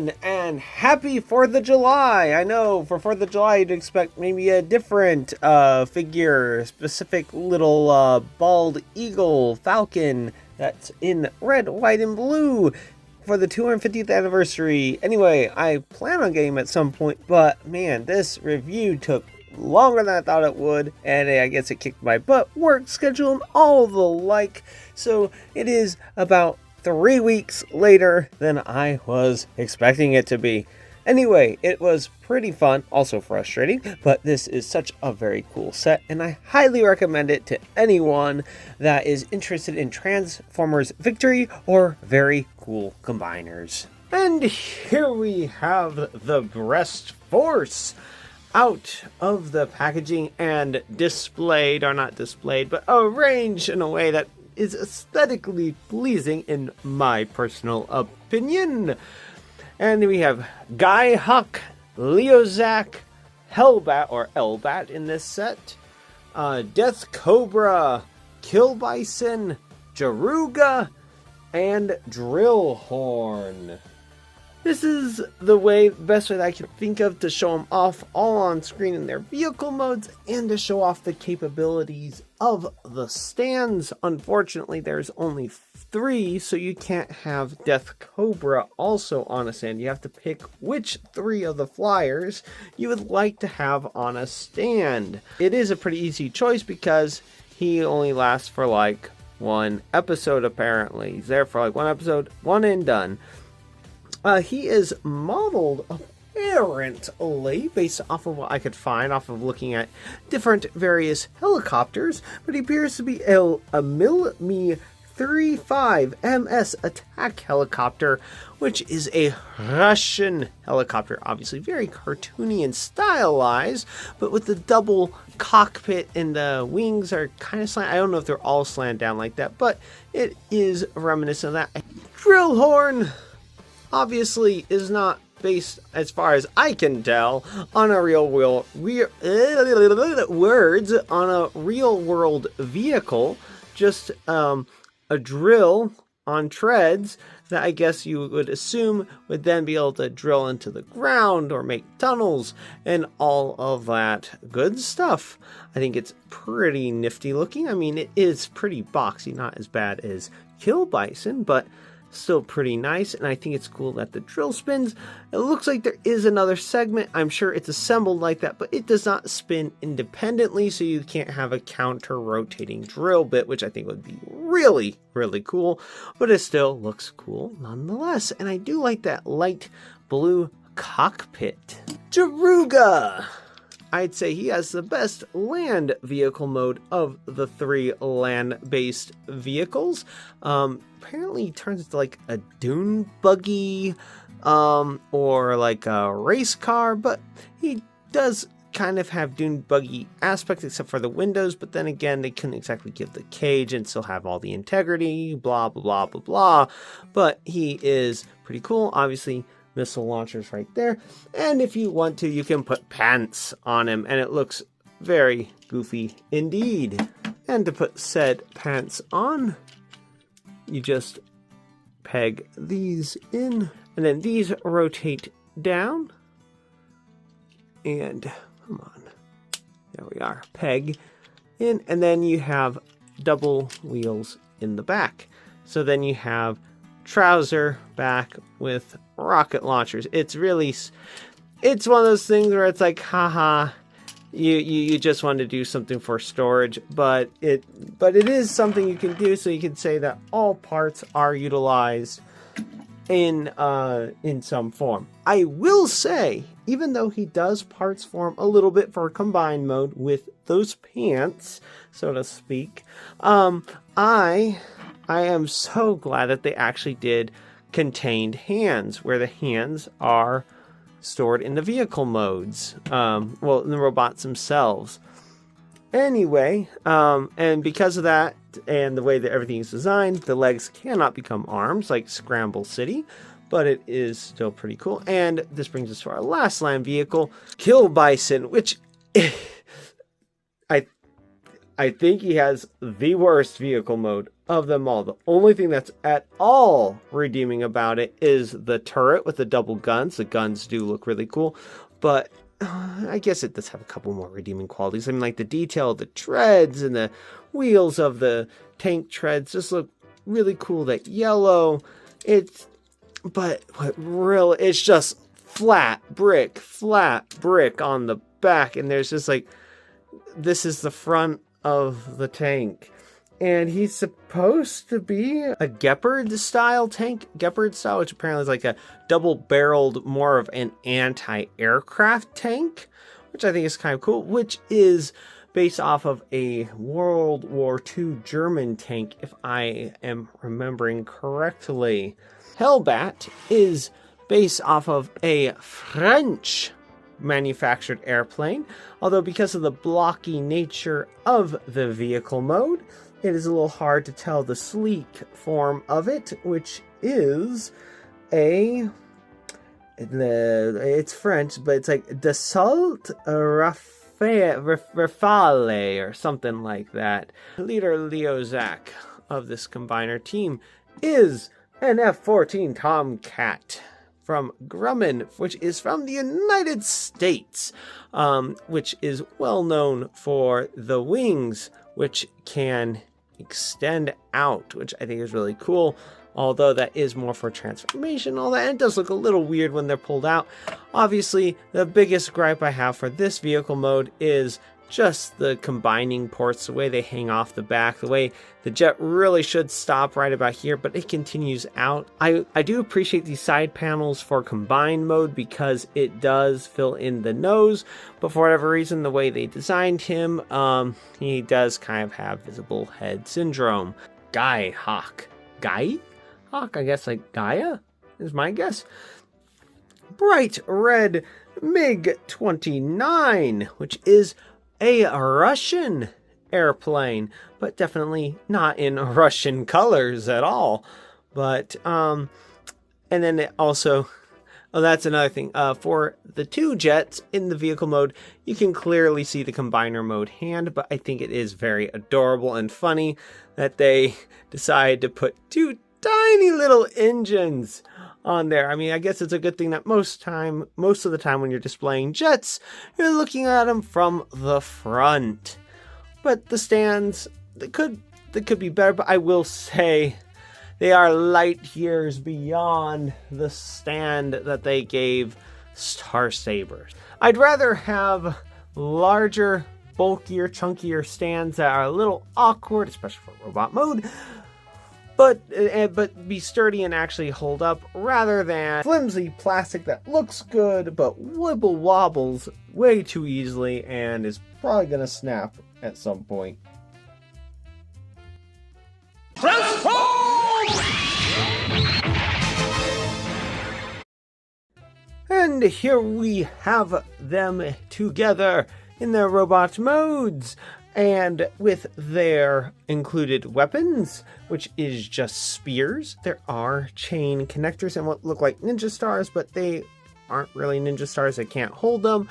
everyone, and happy 4th of July! I know, for 4th of July you'd expect maybe a different figure, specific little bald eagle falcon that's in red, white, and blue for the 250th anniversary. Anyway, I plan on getting him at some point, but man, this review took longer than I thought it would, and I guess it kicked my butt, work schedule, and all the like, so it is about 3 weeks later than I was expecting it to be. Anyway, it was pretty fun, also frustrating, but this is such a very cool set, and I highly recommend it to anyone that is interested in Transformers Victory or very cool combiners. And here we have the Breast Force out of the packaging and displayed, or not displayed, but arranged in a way that is aesthetically pleasing in my personal opinion. And we have Guy Huck, Leozak, Hellbat or Elbat in this set, Death Cobra, Kill Bison, Jaruga, and Drillhorn. This is the best way that I can think of to show them off all on screen in their vehicle modes and to show off the capabilities of the stands. Unfortunately, there's only 3, so you can't have Death Cobra also on a stand. You have to pick which 3 of the flyers you would like to have on a stand. It is a pretty easy choice because he only lasts for like 1 episode apparently. He's there for like 1 episode, 1 and done. He is modeled apparently based off of what I could find off of looking at different various helicopters, but he appears to be a Mi 35 MS attack helicopter, which is a Russian helicopter, obviously very cartoony and stylized, but with the double cockpit and the wings are kind of slant. I don't know if they're all slant down like that, but it is reminiscent of that. Drillhorn obviously is not based, as far as I can tell, on a real world vehicle, just a drill on treads that I guess you would assume would then be able to drill into the ground or make tunnels and all of that good stuff. I think it's pretty nifty looking. I mean, it is pretty boxy, not as bad as Kill Bison, but still pretty nice, and I think it's cool that the drill spins. It looks like there is another segment. I'm sure it's assembled like that, but it does not spin independently, so you can't have a counter-rotating drill bit, which I think would be really, really cool, but it still looks cool nonetheless, and I do like that light blue cockpit. Jaruga! I'd say he has the best land vehicle mode of the 3 land-based vehicles. Apparently he turns into like a dune buggy or like a race car, but he does kind of have dune buggy aspects except for the windows, but then again they couldn't exactly give the cage and still have all the integrity, blah blah blah blah blah, but he is pretty cool. Obviously missile launchers right there, and if you want to you can put pants on him and it looks very goofy indeed. And to put said pants on, you just peg these in, and then these rotate down, and come on, there we are, peg in, and then you have double wheels in the back, so then you have trouser back with rocket launchers. It's really, it's one of those things where it's like, haha, you just want to do something for storage, but it is something you can do, so you can say that all parts are utilized in some form. I will say, even though he does parts form a little bit for combined mode with those pants, so to speak, I am so glad that they actually did contained hands, where the hands are stored in the vehicle modes, well, in the robots themselves. Anyway, and because of that, and the way that everything is designed, the legs cannot become arms like Scramble City, but it is still pretty cool. And this brings us to our last land vehicle, Kill Bison, which I I think he has the worst vehicle mode of them all. The only thing that's at all redeeming about it is the turret with the double guns. The guns do look really cool, but I guess it does have a couple more redeeming qualities. I mean, like the detail of the treads and the wheels of the tank treads just look really cool. That yellow, but it's just flat brick on the back, and there's just like, this is the front of the tank, and he's supposed to be a Gepard style tank. Gepard style, which apparently is like a double-barreled, more of an anti-aircraft tank, which I think is kind of cool, which is based off of a World War II German tank, if I am remembering correctly. Hellbat is based off of a French manufactured airplane, although because of the blocky nature of the vehicle mode, it is a little hard to tell the sleek form of it, which is it's French, but it's like Dassault Rafale or something like that. Leader Liokaiser of this combiner team is an F-14 Tomcat from Grumman, which is from the United States, which is well known for the wings, which can extend out, which I think is really cool, although that is more for transformation, all that, and it does look a little weird when they're pulled out. Obviously, the biggest gripe I have for this vehicle mode is just the combining ports, the way they hang off the back, the way the jet really should stop right about here, but it continues out. I do appreciate these side panels for combined mode because it does fill in the nose, but for whatever reason, the way they designed him, he does kind of have visible head syndrome. Guy Hawk, I guess, like Gaia is my guess. Bright red MiG-29, which is a Russian airplane, but definitely not in Russian colors at all. But and then it also, that's another thing, for the two jets in the vehicle mode, you can clearly see the combiner mode hand, but I think it is very adorable and funny that they decide to put two tiny little engines on there. I mean, I guess it's a good thing that most of the time when you're displaying jets, you're looking at them from the front. But the stands, they could be better, but I will say they are light years beyond the stand that they gave Star Sabers. I'd rather have larger, bulkier, chunkier stands that are a little awkward, especially for robot mode, but be sturdy and actually hold up, rather than flimsy plastic that looks good but wobbles way too easily and is probably gonna snap at some point. Transform! And here we have them together in their robot modes, and with their included weapons, which is just spears. There are chain connectors and what look like ninja stars, but they aren't really ninja stars. They can't hold them,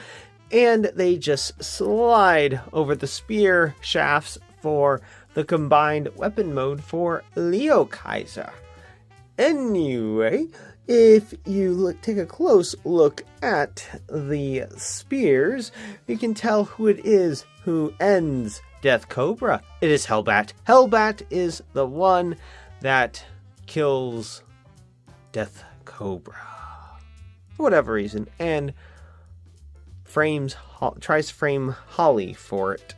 and they just slide over the spear shafts for the combined weapon mode for Liokaiser. Anyway, if you take a close look at the spears, you can tell who it is who ends Death Cobra. It is Hellbat. Hellbat is the one that kills Death Cobra for whatever reason, and tries to frame Holly for it.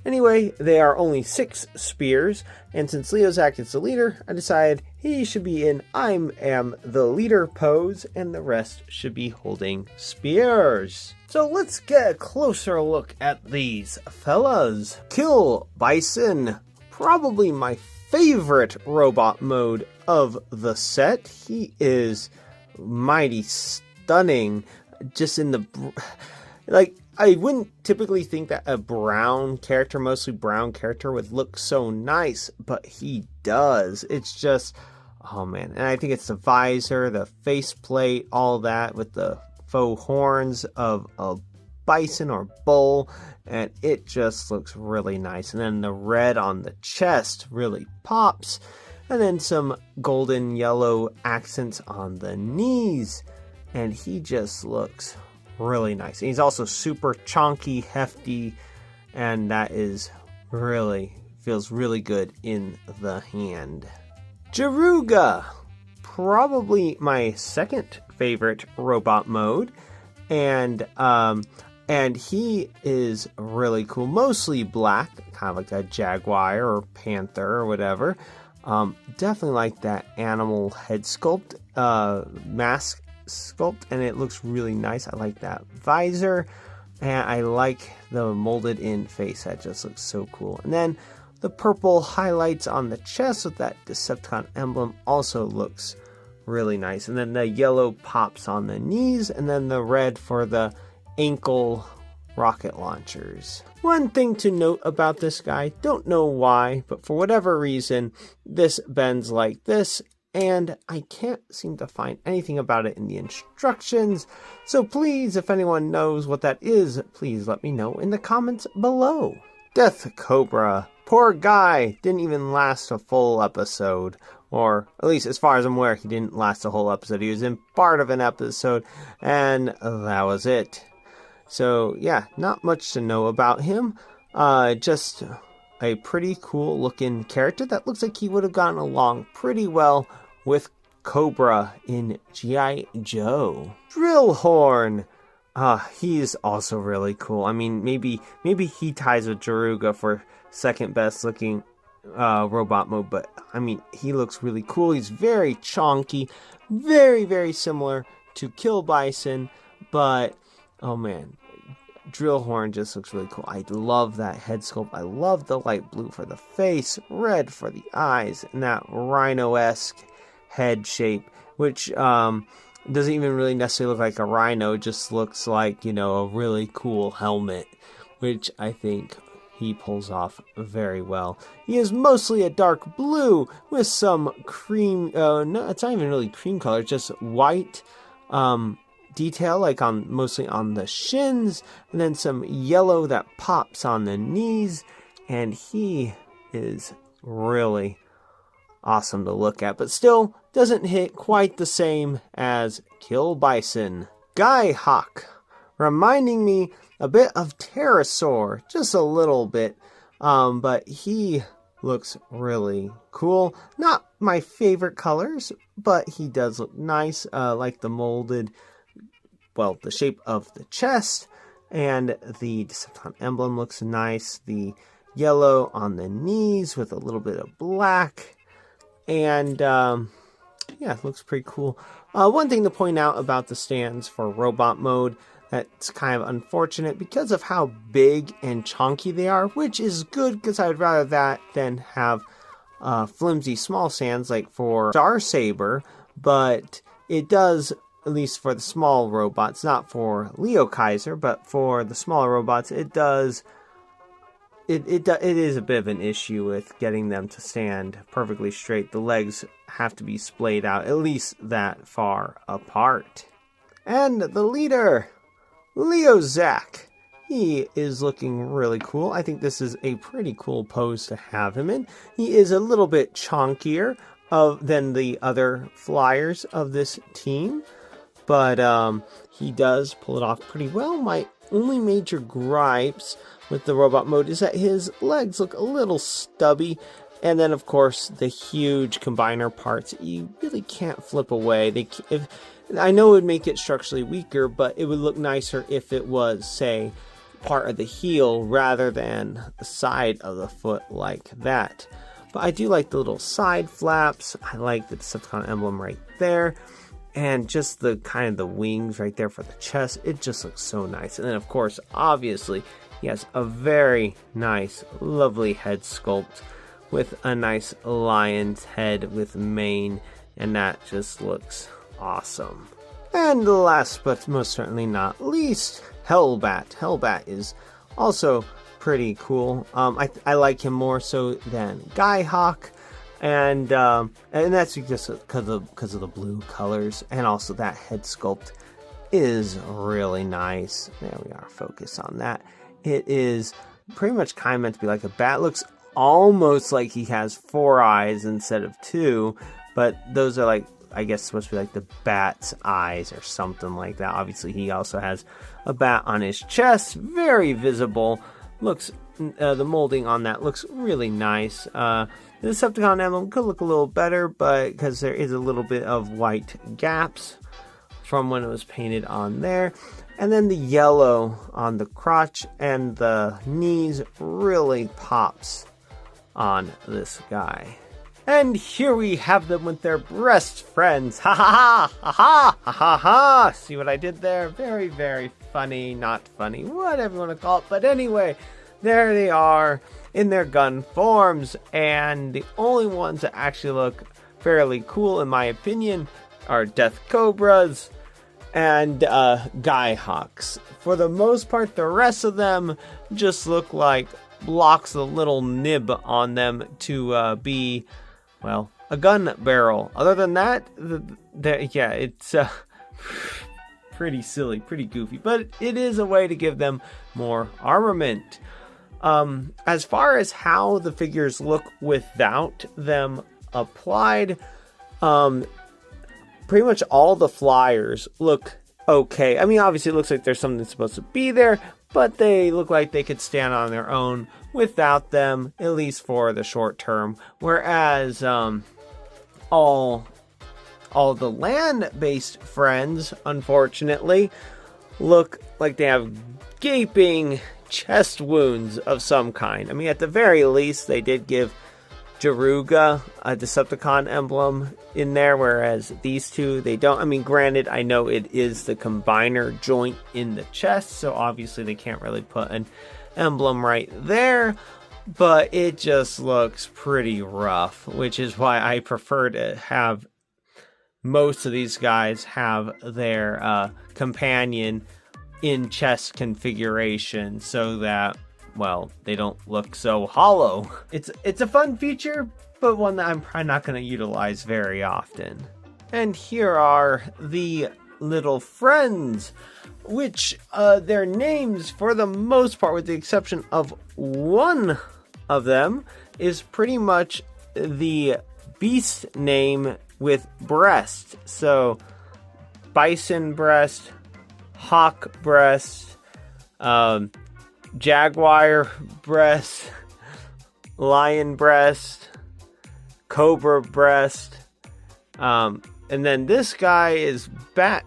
Anyway, they are only 6 spears, and since Liokaiser is the leader, I decided he should be in I am the leader pose, and the rest should be holding spears. So let's get a closer look at these fellas. Kill Bison, probably my favorite robot mode of the set. He is mighty stunning, just in the... like, I wouldn't typically think that a mostly brown character would look so nice, but he does. It's just, oh man. And I think it's the visor, the faceplate, all that with the faux horns of a bison or bull, and it just looks really nice. And then the red on the chest really pops, and then some golden yellow accents on the knees, and he just looks really nice. And he's also super chonky, hefty, and that is really feels really good in the hand. Jaruga, probably my second favorite robot mode, and he is really cool, mostly black, kind of like a jaguar or panther or whatever. Definitely like that animal head sculpt, mask sculpt, and it looks really nice. I like that visor, and I like the molded in face. That just looks so cool. And then the purple highlights on the chest with that Decepticon emblem also looks really nice. And then the yellow pops on the knees, and then the red for the ankle rocket launchers. One thing to note about this guy, don't know why, but for whatever reason, this bends like this, and I can't seem to find anything about it in the instructions. So please, if anyone knows what that is, please let me know in the comments below. Death Cobra. Poor guy, didn't even last a full episode. Or, at least as far as I'm aware, he didn't last a whole episode. He was in part of an episode, and that was it. So, yeah, not much to know about him. Just a pretty cool looking character that looks like he would have gotten along pretty well with Cobra in G.I. Joe. Drillhorn. He's also really cool. I mean, maybe he ties with Jaruga for second best looking robot mode, but I mean, he looks really cool. He's very chonky, very, very similar to Kill Bison, but oh man, Drillhorn just looks really cool. I love that head sculpt. I love the light blue for the face, red for the eyes, and that rhino-esque head shape, which doesn't even really necessarily look like a rhino. It just looks like, you know, a really cool helmet, which I think he pulls off very well. He is mostly a dark blue with some cream, no, it's not even really cream color, just white detail, like mostly on the shins, and then some yellow that pops on the knees, and he is really awesome to look at, but still doesn't hit quite the same as Kill Bison. Guy Hawk, reminding me a bit of Pterosaur, just a little bit, but he looks really cool. Not my favorite colors, but he does look nice, like the molded, well, the shape of the chest, and the Decepticon emblem looks nice. The yellow on the knees with a little bit of black, and yeah, it looks pretty cool. One thing to point out about the stands for robot mode that's kind of unfortunate because of how big and chonky they are, which is good because I would rather that than have flimsy small stands like for Starsaber, but it does, at least for the small robots, not for Liokaiser, but for the smaller robots, it does. It is a bit of an issue with getting them to stand perfectly straight. The legs have to be splayed out at least that far apart. And the leader, Leozak. He is looking really cool. I think this is a pretty cool pose to have him in. He is a little bit chonkier than the other flyers of this team, but he does pull it off pretty well. My only major gripes with the robot mode is that his legs look a little stubby, and then of course the huge combiner parts you really can't flip away. I know it would make it structurally weaker, but it would look nicer if it was, say, part of the heel rather than the side of the foot like that. But I do like the little side flaps. I like the Decepticon emblem right there. And just the kind of the wings right there for the chest. It just looks so nice. And then of course, obviously, he has a very nice, lovely head sculpt with a nice lion's head with mane. And that just looks awesome. And last but most certainly not least, Hellbat. Hellbat is also pretty cool. I like him more so than Guy-Hawk, and that's just because of the blue colors and also that head sculpt. is really nice. There we are, focus on that. It is pretty much kind of meant to be like a bat. Looks almost like he has 4 eyes instead of 2, but those are like, I guess, supposed to be like the bat's eyes or something like that. Obviously, he also has a bat on his chest, very visible. Looks, the molding on that looks really nice. The Decepticon emblem could look a little better, but because there is a little bit of white gaps from when it was painted on there. And then the yellow on the crotch and the knees really pops on this guy. And here we have them with their breast friends. Ha ha ha ha ha ha ha. See what I did there? Very, very funny, not funny, whatever you want to call it. But anyway, there they are in their gun forms. And the only ones that actually look fairly cool, in my opinion, are Death Cobras and Guy Hawks. For the most part, the rest of them just look like blocks of little nib on them to be, well, a gun barrel. Other than that, yeah, it's pretty silly, pretty goofy, but it is a way to give them more armament. As far as how the figures look without them applied, pretty much all the flyers look okay. I mean, obviously it looks like there's something supposed to be there, but they look like they could stand on their own without them, at least for the short term. Whereas all the land-based friends, unfortunately, look like they have gaping chest wounds of some kind. I mean, at the very least, they did give Jaruga a Decepticon emblem in there, whereas these two, they don't. I mean, granted, I know it is the combiner joint in the chest, so obviously they can't really put an emblem right there, but it just looks pretty rough, which is why I prefer to have most of these guys have their companion in chest configuration so that, well, they don't look so hollow. It's a fun feature, but one that I'm probably not going to utilize very often. And here are the little friends, which their names, for the most part, with the exception of one of them, is pretty much the beast name with breast. So, bison breast, hawk breast, jaguar breast, lion breast, cobra breast, and then this guy is bat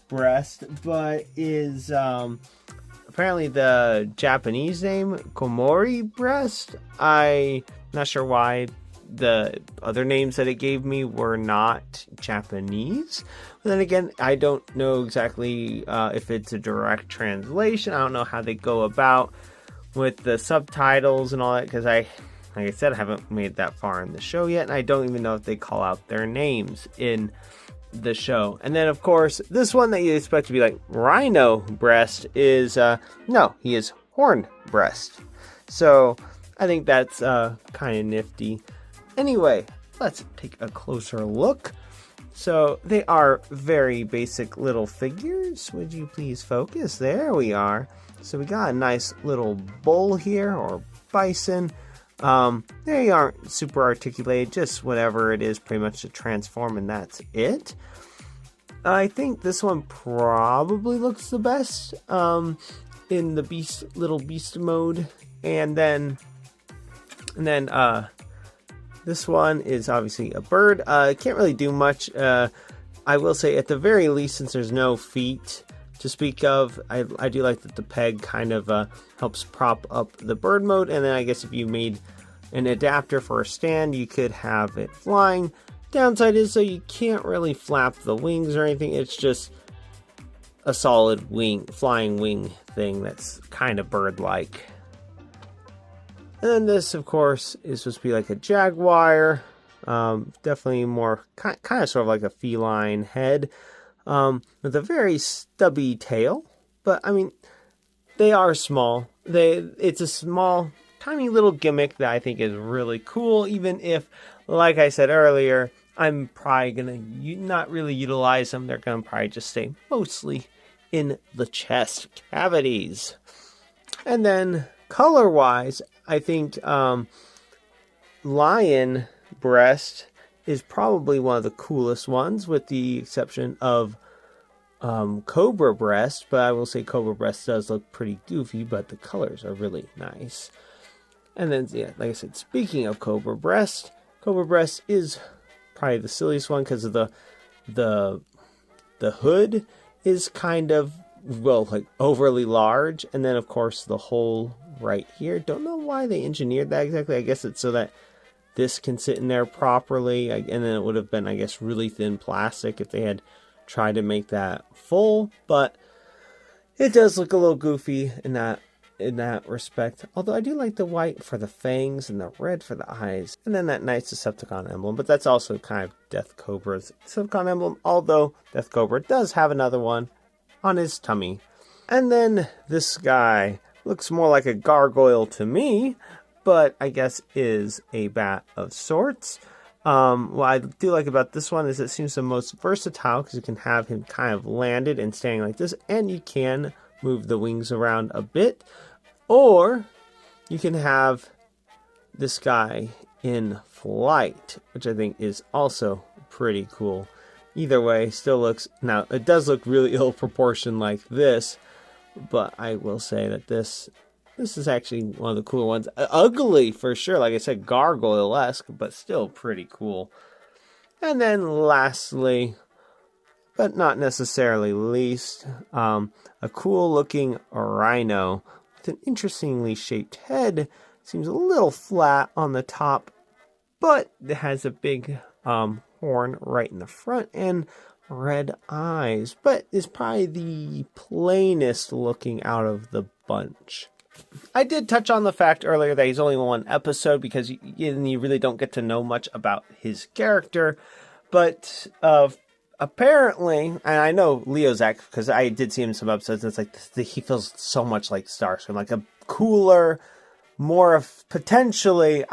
breast, but is apparently the Japanese name Komori breast. I'm not sure why the other names that it gave me were not Japanese. But then again, I don't know exactly if it's a direct translation. I don't know how they go about with the subtitles and all that, because like I said, I haven't made that far in the show yet, and I don't even know if they call out their names in the show. And then, of course, this one that you expect to be like rhino breast is, no, he is horn breast. So I think that's kind of nifty. Anyway, let's take a closer look. So they are very basic little figures. Would you please focus? There we are. So we got a nice little bull here, or bison. They aren't super articulated, just whatever it is pretty much to transform, and that's it. I think this one probably looks the best in the little beast mode. And then this one is obviously a bird. Can't really do much. I will say, at the very least, since there's no feet to speak of, I do like that the peg kind of helps prop up the bird mode. And then I guess if you made an adapter for a stand, you could have it flying. Downside is, so you can't really flap the wings or anything. It's just a solid flying wing thing that's kind of bird-like. And then this, of course, is supposed to be like a jaguar. Definitely more kind of sort of like a feline head, with a very stubby tail. But I mean, they are small. It's a small, tiny little gimmick that I think is really cool. Even if, like I said earlier, I'm probably gonna not really utilize them. They're gonna probably just stay mostly in the chest cavities. And then color-wise, I think lion breast is probably one of the coolest ones, with the exception of cobra breast. But I will say cobra breast does look pretty goofy, but the colors are really nice. And then, yeah, like I said, speaking of cobra breast is probably the silliest one because of the hood is kind of, well, like overly large, and then of course the hole right here. Don't know why they engineered that exactly. I guess it's so that this can sit in there properly, and then it would have been, I guess, really thin plastic if they had tried to make that full. But it does look a little goofy in that respect. Although I do like the white for the fangs and the red for the eyes, and then that nice Decepticon emblem. But that's also kind of Death Cobra's Decepticon emblem, although Death Cobra does have another one on his tummy. And then this guy looks more like a gargoyle to me, but I guess is a bat of sorts. What I do like about this one is it seems the most versatile, because you can have him kind of landed and standing like this, and you can move the wings around a bit, or you can have this guy in flight, which I think is also pretty cool. Either way, still looks, now it does look really ill proportioned like this, but I will say that this is actually one of the cooler ones. Ugly for sure, like I said, gargoyle-esque, but still pretty cool. And then lastly, but not necessarily least, a cool looking rhino with an interestingly shaped head. Seems a little flat on the top, but it has a big horn right in the front and red eyes, but is probably the plainest looking out of the bunch. I did touch on the fact earlier that he's only one episode because you really don't get to know much about his character, but apparently, and I know Liokaiser because I did see him in some episodes, and it's like he feels so much like Starscream, like a cooler, more potentially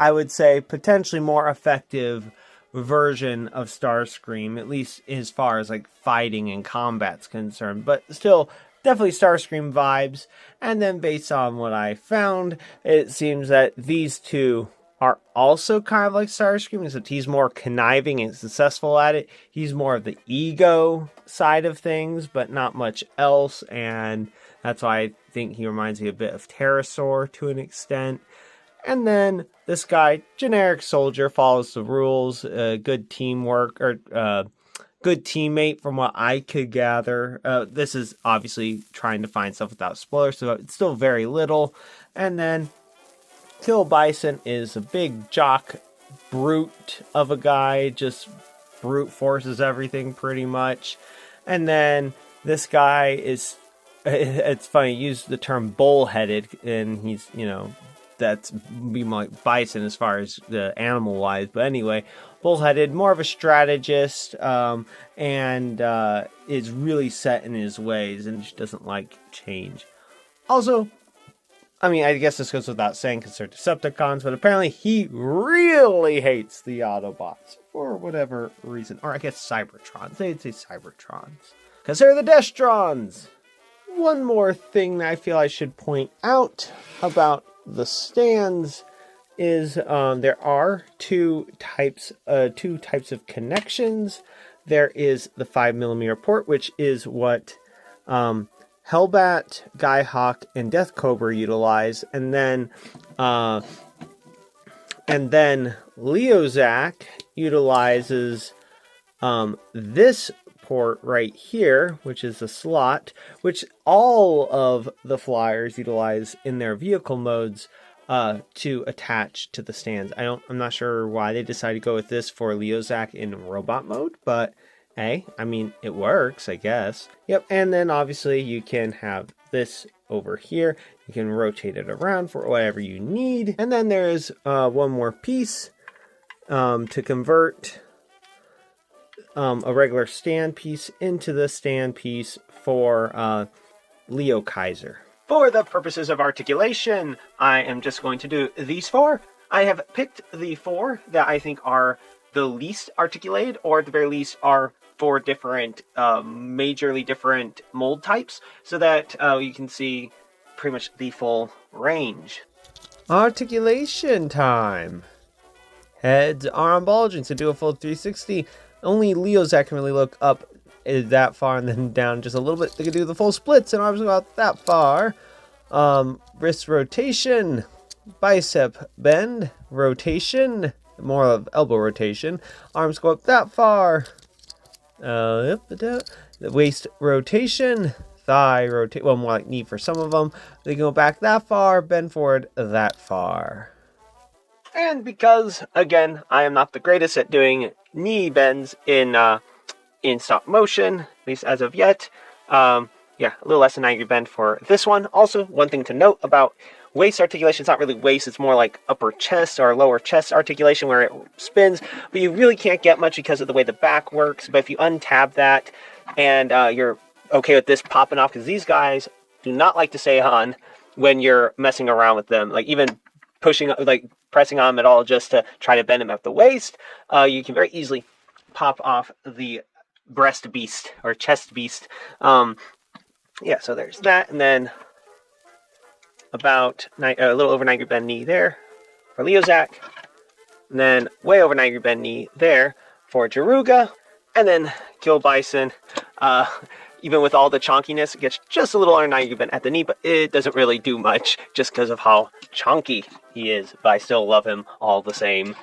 more effective version of Starscream, at least as far as like fighting and combat's concerned, but still definitely Starscream vibes. And then based on what I found, it seems that these two are also kind of like Starscream, except he's more conniving and successful at it. He's more of the ego side of things, but not much else, and that's why I think he reminds me a bit of Pterosaur to an extent. And then this guy, generic soldier, follows the rules, good teamwork, or good teammate from what I could gather. This is obviously trying to find stuff without spoilers, so it's still very little. And then Kill Bison is a big jock brute of a guy, just brute forces everything pretty much. And then this guy is, it's funny, you use the term bullheaded, and he's, that's be like bison as far as the animal wise, but anyway, bullheaded, more of a strategist, and is really set in his ways and just doesn't like change. Also, I mean, I guess this goes without saying because they're Decepticons, but apparently he really hates the Autobots for whatever reason. Or I guess Cybertrons. They'd say Cybertrons because they're the Destrons. One more thing that I feel I should point out about the stands is there are two types of connections. There is the 5mm port, which is what Hellbat, Skyhawk, and Death Cobra utilize, and then Liokaiser utilizes this port right here, which is a slot, which all of the flyers utilize in their vehicle modes to attach to the stands. I'm not sure why they decided to go with this for Liokaiser in robot mode, but hey, I mean, it works, I guess. Yep, and then obviously you can have this over here. You can rotate it around for whatever you need. And then there is one more piece to convert a regular stand piece into the stand piece for Liokaiser. For the purposes of articulation, I am just going to do these four. I have picked the four that I think are the least articulated, or at the very least are 4 different, majorly different mold types, so that you can see pretty much the full range. Articulation time! Heads are on bulging, so do a full 360. Only Liokaiser can really look up that far and then down just a little bit. They can do the full splits, and arms about that far. Wrist rotation, bicep bend, rotation, more of elbow rotation. Arms go up that far. The waist rotation, thigh rotate. Well, more like knee for some of them. They go back that far, bend forward that far. And because, again, I am not the greatest at doing knee bends in stop motion, at least as of yet, yeah, a little less than 90 bend for this one. Also, one thing to note about waist articulation, it's not really waist, it's more like upper chest or lower chest articulation where it spins, but you really can't get much because of the way the back works. But if you untab that and you're okay with this popping off, because these guys do not like to stay on when you're messing around with them, like even pushing, like pressing on them at all just to try to bend them at the waist, you can very easily pop off the breast beast or chest beast. Yeah, so there's that, and then about a little over 90 bend knee there for Liokaiser, and then way over 90 bend knee there for Jaruga, and then Kill Bison. Even with all the chonkiness, it gets just a little under 90 bend at the knee, but it doesn't really do much just because of how chonky he is. But I still love him all the same.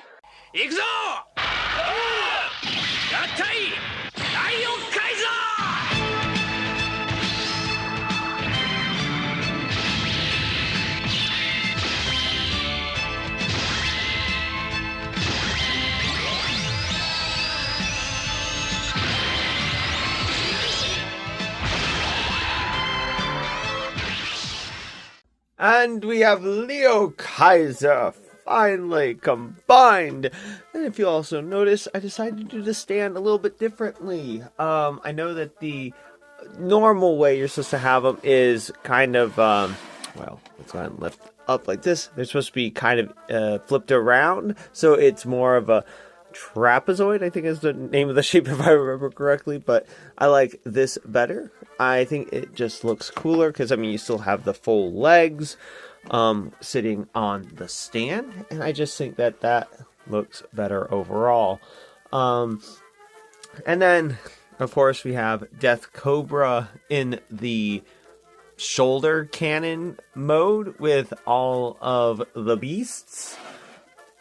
And we have Liokaiser finally combined. And if you also notice, I decided to do the stand a little bit differently. I know that the normal way you're supposed to have them is kind of, well, let's go ahead and lift up like this. They're supposed to be kind of flipped around, so it's more of a trapezoid, I think is the name of the shape if I remember correctly, but I like this better. I think it just looks cooler because, I mean, you still have the full legs sitting on the stand, and I just think that that looks better overall. And then, of course, we have Death Cobra in the shoulder cannon mode with all of the beasts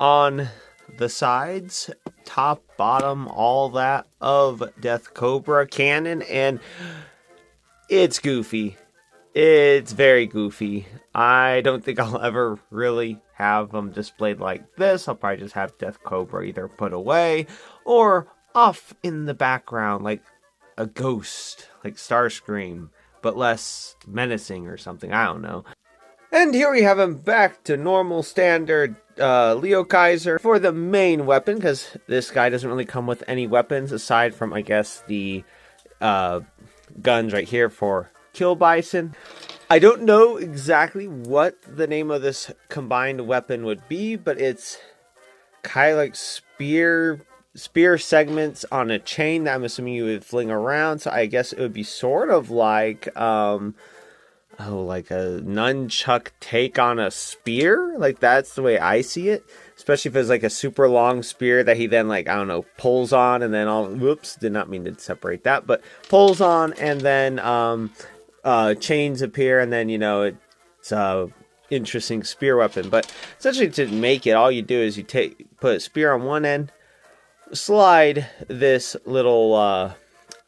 on the sides, top, bottom, all that of Death Cobra cannon, and it's goofy. It's very goofy. I don't think I'll ever really have them displayed like this. I'll probably just have Death Cobra either put away or off in the background like a ghost, like Starscream, but less menacing or something. I don't know. And here we have him back to normal standard Liokaiser for the main weapon, because this guy doesn't really come with any weapons aside from, I guess, the guns right here for Kill Bison. I don't know exactly what the name of this combined weapon would be, but it's kind of like spear segments on a chain that I'm assuming you would fling around. So I guess it would be sort of like like a nunchuck take on a spear. Like, that's the way I see it. Especially if it's like a super long spear that he then, like, I don't know, pulls on and then whoops, did not mean to separate that, but pulls on and then chains appear and then, you know, it's a interesting spear weapon. But essentially to make it, all you do is you put a spear on one end, slide this little, I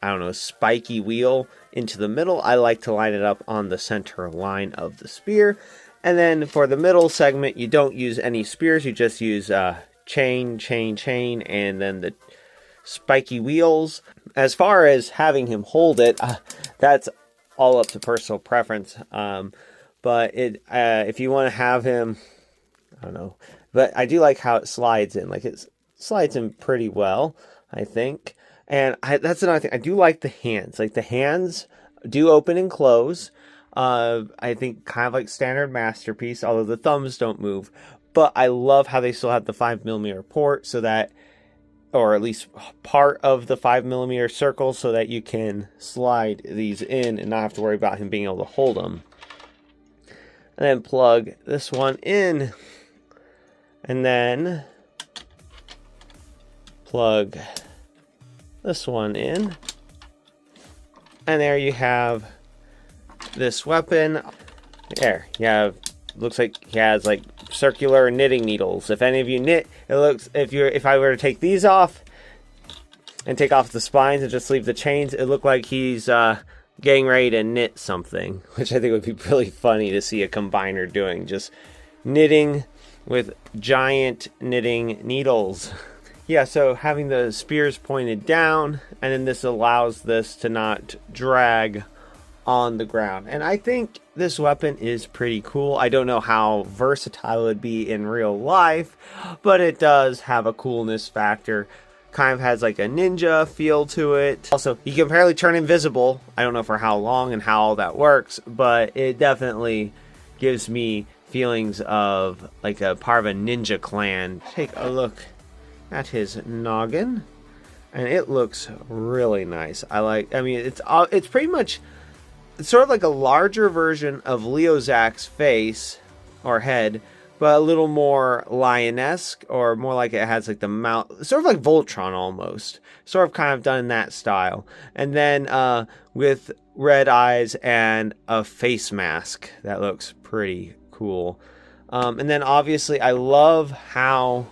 don't know, spiky wheel into the middle. I like to line it up on the center line of the spear. And then for the middle segment, you don't use any spears. You just use chain, and then the spiky wheels. As far as having him hold it, that's all up to personal preference. But if you want to have him, I don't know. But I do like how it slides in. Like, it slides in pretty well, I think. And that's another thing. I do like the hands. Like, the hands do open and close. I think kind of like standard Masterpiece, although the thumbs don't move. But I love how they still have the 5mm port so that or at least part of the 5mm circle, so that you can slide these in and not have to worry about him being able to hold them. And then plug this one in, and then plug this one in, and there you have this weapon. There you have, looks like he has like circular knitting needles. If any of you knit, it looks, if I were to take these off and take off the spines and just leave the chains, it looked like he's getting ready to knit something, which I think would be really funny to see a combiner doing, just knitting with giant knitting needles. Yeah, so having the spears pointed down, and then this allows this to not drag on the ground. And I think this weapon is pretty cool. I don't know how versatile it would be in real life, but it does have a coolness factor. Kind of has like a ninja feel to it. Also, you can apparently turn invisible. I don't know for how long and how all that works, but it definitely gives me feelings of like a part of a ninja clan. Take a look at his noggin, and it looks really nice. I mean, it's pretty much, it's sort of like a larger version of Leozak's face or head, but a little more lion-esque, or more like it has like the mouth, sort of like Voltron almost, sort of kind of done in that style. And then with red eyes and a face mask that looks pretty cool. And then obviously I love how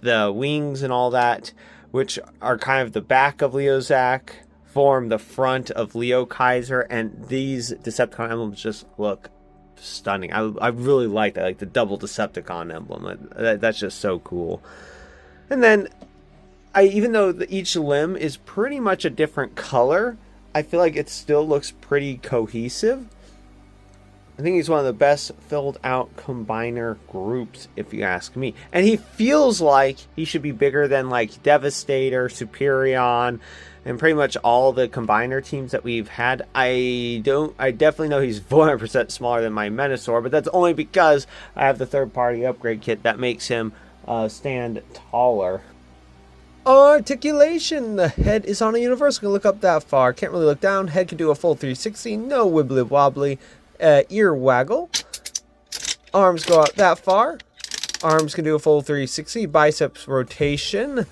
the wings and all that, which are kind of the back of Leozak, form the front of Liokaiser, and these Decepticon emblems just look stunning. I really like that, like the double Decepticon emblem. That's just so cool. And then even though each limb is pretty much a different color, I feel like it still looks pretty cohesive. I think he's one of the best filled out combiner groups, if you ask me. And he feels like he should be bigger than like Devastator, Superion, and pretty much all the combiner teams that we've had. I definitely know he's 400% smaller than my Menasor, but that's only because I have the third-party upgrade kit that makes him stand taller. Articulation. The head is on a universal. Can look up that far. Can't really look down. Head can do a full 360. No wibbly wobbly. Ear waggle. Arms go out that far. Arms can do a full 360. Biceps rotation.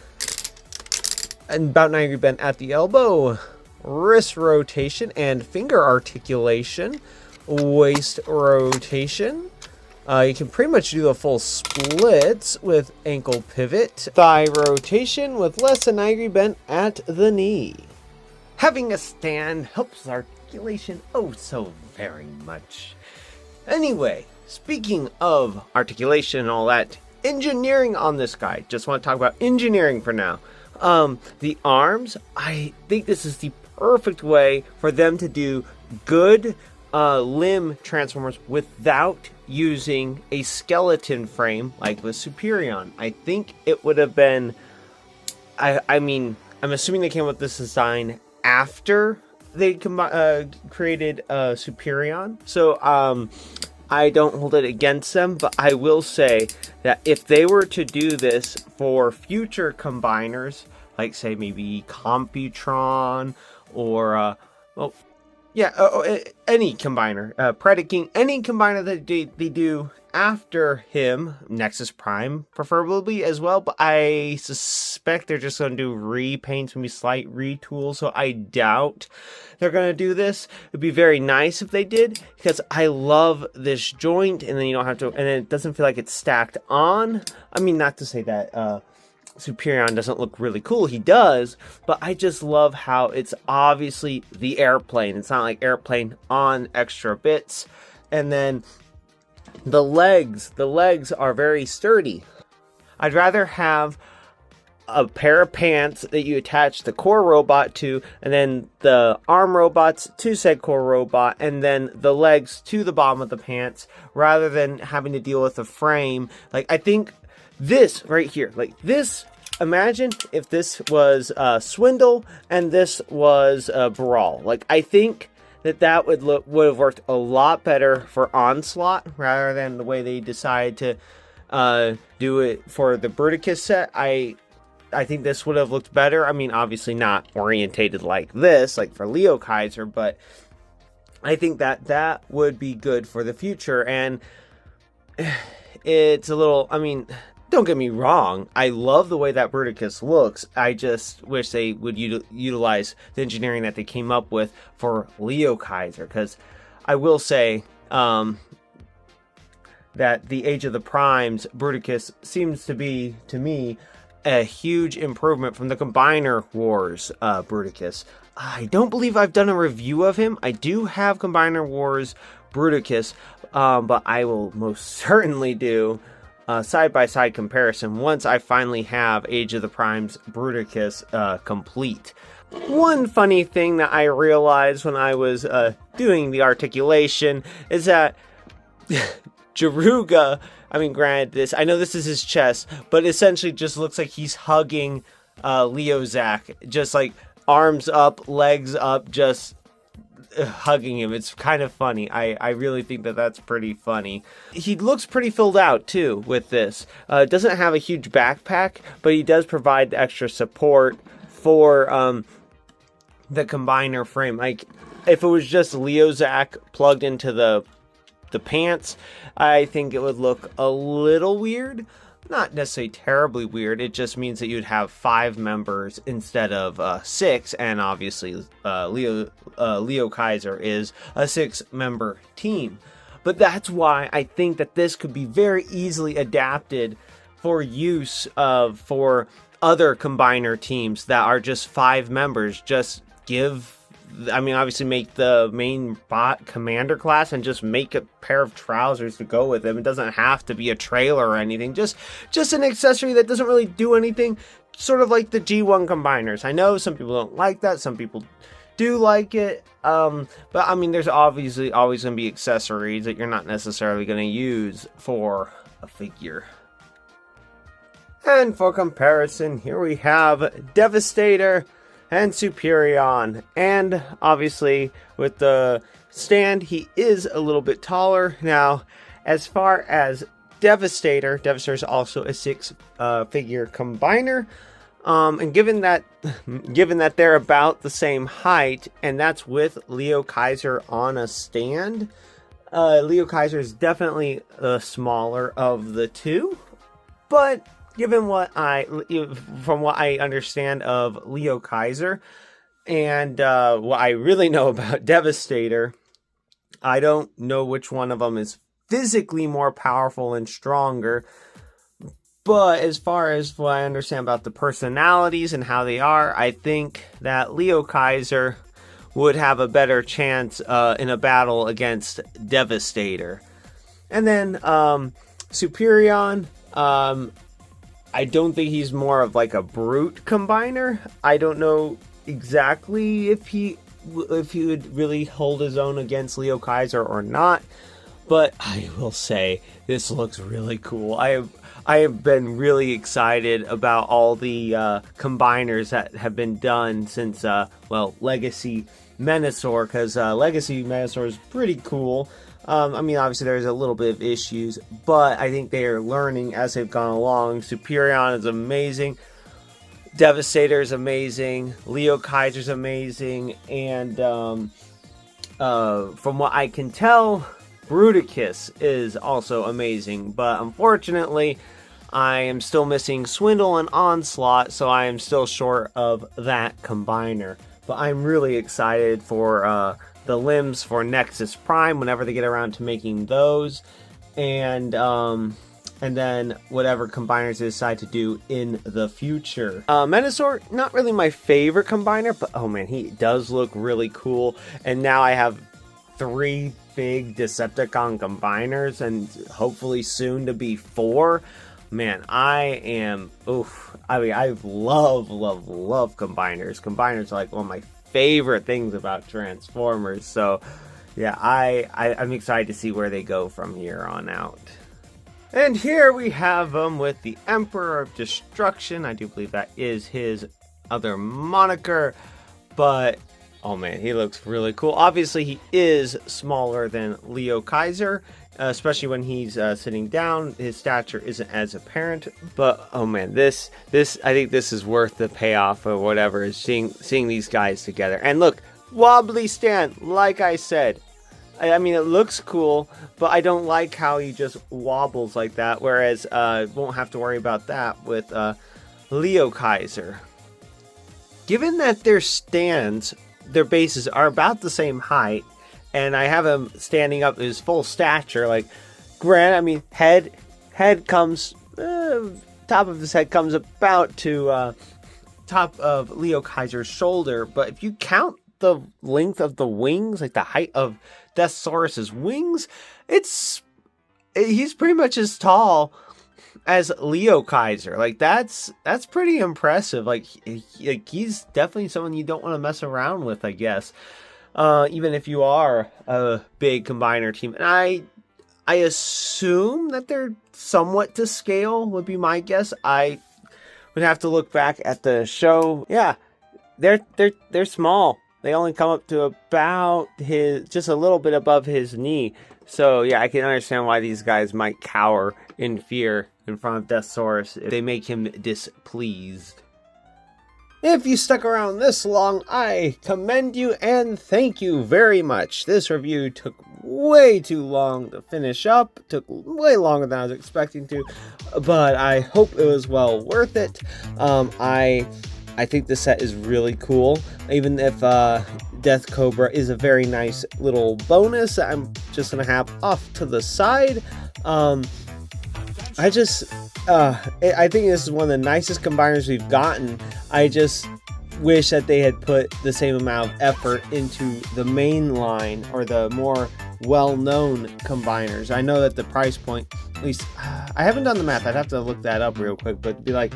And about 90 degree bend at the elbow. Wrist rotation and finger articulation. Waist rotation. You can pretty much do the full splits with ankle pivot. Thigh rotation with less than 90 degree bend at the knee. Having a stand helps articulation oh so very much. Anyway, speaking of articulation and all that, engineering on this guy. Just want to talk about engineering for now. The arms, I think this is the perfect way for them to do good limb transformers without using a skeleton frame like with Superion. I think it would have been, I mean, I'm assuming they came up with this design after they created Superion. So I don't hold it against them, but I will say that if they were to do this for future combiners, like say maybe Computron or any combiner, Predaking, any combiner that they do after him, Nexus Prime preferably as well, but I suspect they're just going to do repaints, maybe slight retools, so I doubt they're going to do this. It'd be very nice if they did, because I love this joint, and then you don't have to, and it doesn't feel like it's stacked on. I mean, not to say that Superion doesn't look really cool, he does, but I just love how it's obviously the airplane. It's not like airplane on extra bits. And then the legs are very sturdy. I'd rather have a pair of pants that you attach the core robot to, and then the arm robots to said core robot, and then the legs to the bottom of the pants, rather than having to deal with a frame. Like, I think this right here, like this, imagine if this was Swindle and this was Brawl. Like, I think that would have worked a lot better for Onslaught, rather than the way they decided to do it for the Bruticus set. I think this would have looked better. I mean, obviously not orientated like this, like for Liokaiser, but I think that would be good for the future. And it's a little, I mean, don't get me wrong, I love the way that Bruticus looks. I just wish they would utilize the engineering that they came up with for Liokaiser, because I will say that the Age of the Primes Bruticus seems to be, to me, a huge improvement from the Combiner Wars Bruticus. I don't believe I've done a review of him. I do have Combiner Wars Bruticus, but I will most certainly do a side-by-side comparison once I finally have Age of the Primes Bruticus complete. One funny thing that I realized when I was doing the articulation is that Jaruga, I mean, granted, I know this is his chest, but essentially just looks like he's hugging Leozak, just like arms up, legs up, just hugging him. It's kind of funny. I really think that that's pretty funny. He looks pretty filled out too with this. Doesn't have a huge backpack, but he does provide the extra support for the combiner frame. Like, if it was just Leozak plugged into the pants, I think it would look a little weird. Not necessarily terribly weird. It just means that you'd have 5 members instead of 6, and obviously Liokaiser is a 6-member team. But that's why I think that this could be very easily adapted for use for other combiner teams that are just 5 members. Just obviously make the main bot commander class and just make a pair of trousers to go with them. It doesn't have to be a trailer or anything. Just an accessory that doesn't really do anything. Sort of like the G1 combiners. I know some people don't like that. Some people do like it. But I mean, there's obviously always going to be accessories that you're not necessarily going to use for a figure. And for comparison, here we have Devastator and Superion, and obviously with the stand, he is a little bit taller. Now, as far as Devastator is also a 6-figure combiner, and given that they're about the same height, and that's with Liokaiser on a stand, Liokaiser is definitely the smaller of the two, but given from what I understand of Liokaiser and what I really know about Devastator, I don't know which one of them is physically more powerful and stronger. But as far as what I understand about the personalities and how they are, I think that Liokaiser would have a better chance in a battle against Devastator. And then Superion, I don't think he's more of like a brute combiner. I don't know exactly if he would really hold his own against Liokaiser or not, but I will say this looks really cool. I have been really excited about all the combiners that have been done since Legacy Menasor, because Legacy Menasor is pretty cool. I mean, obviously there's a little bit of issues, but I think they are learning as they've gone along. Superion is amazing. Devastator is amazing. Liokaiser is amazing. And from what I can tell, Bruticus is also amazing. But unfortunately, I am still missing Swindle and Onslaught, so I am still short of that combiner. But I'm really excited for the limbs for Nexus Prime whenever they get around to making those, and then whatever combiners they decide to do in the future. Menasor, not really my favorite combiner, but oh man, he does look really cool. And now I have 3 big Decepticon combiners, and hopefully soon to be 4. Man, I mean, I love combiners. Combiners are like one of my favorite things about Transformers. So yeah, I'm excited to see where they go from here on out. And here we have him with the Emperor of Destruction. I do believe that is his other moniker, but oh man, he looks really cool. Obviously he is smaller than Liokaiser, especially when he's sitting down. His stature isn't as apparent, but oh man, this I think this is worth the payoff or whatever, is seeing these guys together. And look, wobbly stand, like I said. I mean, it looks cool, but I don't like how he just wobbles like that, whereas won't have to worry about that with Liokaiser. Given that their stands, their bases are about the same height, and I have him standing up his full stature, like, I mean, head comes, top of his head comes about to top of Liokaiser's shoulder, but if you count the length of the wings, like the height of Dinosaurus's wings, he's pretty much as tall as Liokaiser. Like that's pretty impressive. Like he's definitely someone you don't want to mess around with, I guess. Even if you are a big combiner team, and I assume that they're somewhat to scale would be my guess. I would have to look back at the show. Yeah, they're small. They only come up to about just a little bit above his knee. So yeah, I can understand why these guys might cower in fear in front of Dinosaurus if they make him displeased. If you stuck around this long, I commend you and thank you very much. This review took way too long to finish up. Took way longer than I was expecting to, but I hope it was well worth it. I think this set is really cool, even if Death Cobra is a very nice little bonus that I'm just going to have off to the side. I think this is one of the nicest combiners we've gotten. I just wish that they had put the same amount of effort into the main line or the more well-known combiners. I know that the price point, at least, I haven't done the math. I'd have to look that up real quick, but be like,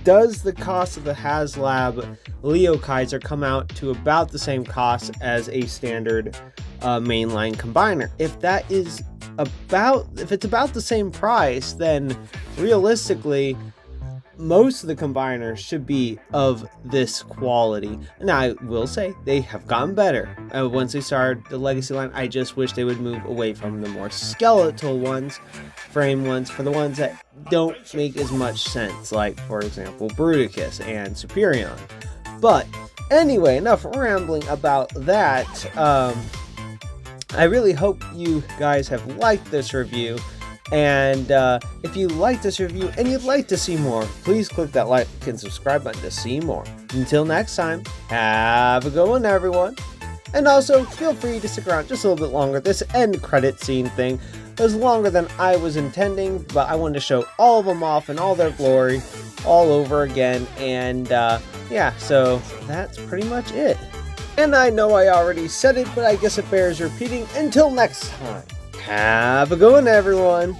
does the cost of the Haslab Liokaiser come out to about the same cost as a standard mainline combiner? If it's about the same price, then realistically most of the combiners should be of this quality. Now, I will say they have gotten better once they started the Legacy line. I just wish they would move away from the more skeletal ones, frame ones, for the ones that don't make as much sense, like, for example, Bruticus and Superion. But anyway, enough rambling about that. I really hope you guys have liked this review. And if you like this review and you'd like to see more, please click that like and subscribe button to see more. Until next time, have a good one, everyone. And also, feel free to stick around just a little bit longer. This end credit scene thing was longer than I was intending, but I wanted to show all of them off in all their glory all over again. And yeah, so that's pretty much it. And I know I already said it, but I guess it bears repeating. Until next time. Have a good one, everyone.